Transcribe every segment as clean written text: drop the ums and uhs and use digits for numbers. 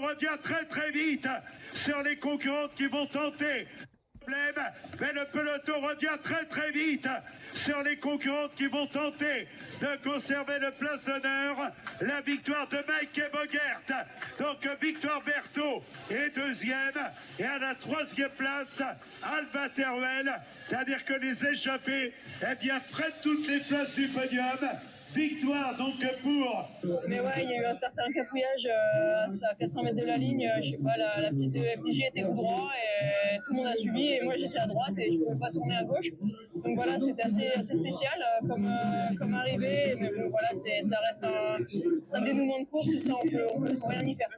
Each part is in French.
revient très vite sur les concurrentes qui vont tenter. Mais le peloton revient très vite sur les concurrentes qui vont tenter de conserver le place d'honneur. La victoire de Maike Bogert. Donc Victoire Berthaud est deuxième. Et à la troisième place, Alba Teruel. C'est-à-dire que les échappés prennent toutes les places du podium. Victoire donc pour... Mais ouais, il y a eu un certain cafouillage à 400 mètres de la ligne. Je sais pas, la petite FDJ était tout droit et tout le monde a suivi. Et moi j'étais à droite et je pouvais pas tourner à gauche. Donc voilà, c'était assez spécial comme arrivée. Mais bon, voilà, ça reste un dénouement de course et ça, on peut rien y faire.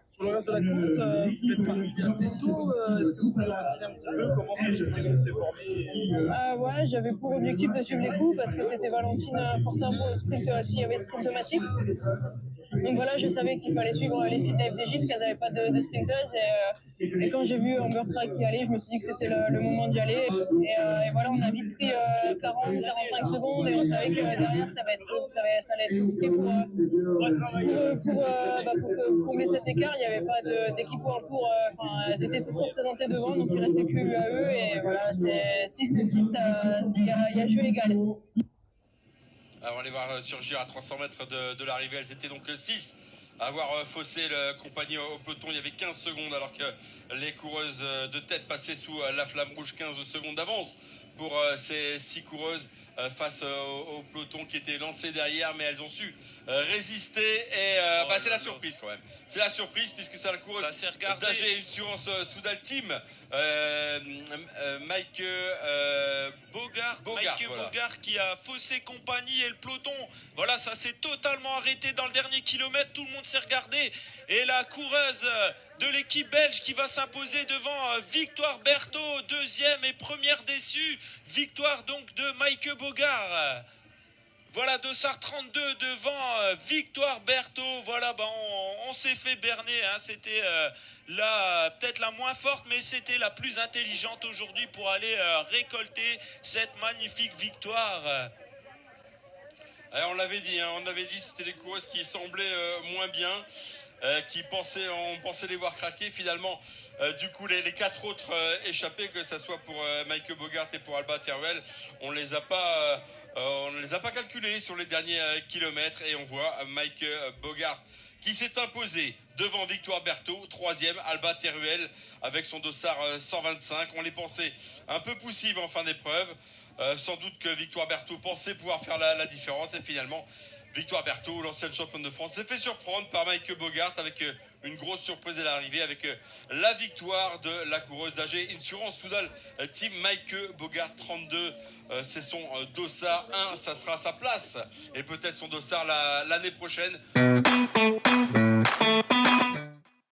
Sur le reste de la course, vous êtes parti assez tôt. Est-ce que vous pouvez raconter un petit peu comment ce petit s'est formé? Ouais, j'avais pour objectif de suivre les coups parce que c'était Valentine Fortin au sprint, s'il y avait sprint massif. Donc voilà, je savais qu'il fallait suivre les filles de la FDJ parce qu'elles n'avaient pas de sprinteuses. Et quand j'ai vu Amber Track y aller, je me suis dit que c'était le moment d'y aller. Et voilà, on a vite pris 40-45 secondes et on savait que derrière, ça allait être compliqué pour combler cet écart. Il n'y avait pas d'équipe World Tour. Elles étaient toutes représentées devant, donc il restait que UAE. Et voilà, c'est 6 contre 6, il y a jeu égal. Alors on va les voir surgir à 300 mètres de l'arrivée. Elles étaient donc 6 à avoir faussé le compagnie au peloton. Il y avait 15 secondes alors que les coureuses de tête passaient sous la flamme rouge. 15 secondes d'avance pour ces 6 coureuses face au peloton qui était lancé derrière, mais elles ont su résister et c'est la surprise quand même. C'est la surprise puisque c'est la coureuse d'AG Insurance Soudal Team Maike Bogart, voilà. Bogart qui a faussé compagnie et le peloton. Voilà, ça s'est totalement arrêté dans le dernier kilomètre. Tout le monde s'est regardé et la coureuse de l'équipe belge qui va s'imposer devant Victoire Berthaud, deuxième et première déçue. Victoire donc de Maike Bogart. Voilà, Dossard 32 devant Victoire Berthaud. Voilà, on s'est fait berner. Hein. C'était peut-être la moins forte, mais c'était la plus intelligente aujourd'hui pour aller récolter cette magnifique victoire. Alors, on l'avait dit, c'était des coureuses qui semblaient moins bien. On pensait les voir craquer. Finalement, du coup, les 4 autres échappés, que ce soit pour Maike Bogart et pour Alba Teruel, on ne les a pas calculés sur les derniers kilomètres. Et on voit Maike Bogart qui s'est imposé devant Victoire Berthaud, 3e, Alba Teruel avec son dossard 125. On les pensait un peu poussives en fin d'épreuve. Sans doute que Victoire Berthaud pensait pouvoir faire la différence. Et finalement, Victoire Berthaud, l'ancienne championne de France, s'est fait surprendre par Maike Bogart avec une grosse surprise à l'arrivée, avec la victoire de la coureuse d'AG Insurance Soudal Team Maike Bogart 32. C'est son dossard 1, ça sera sa place et peut-être son dossard l'année prochaine.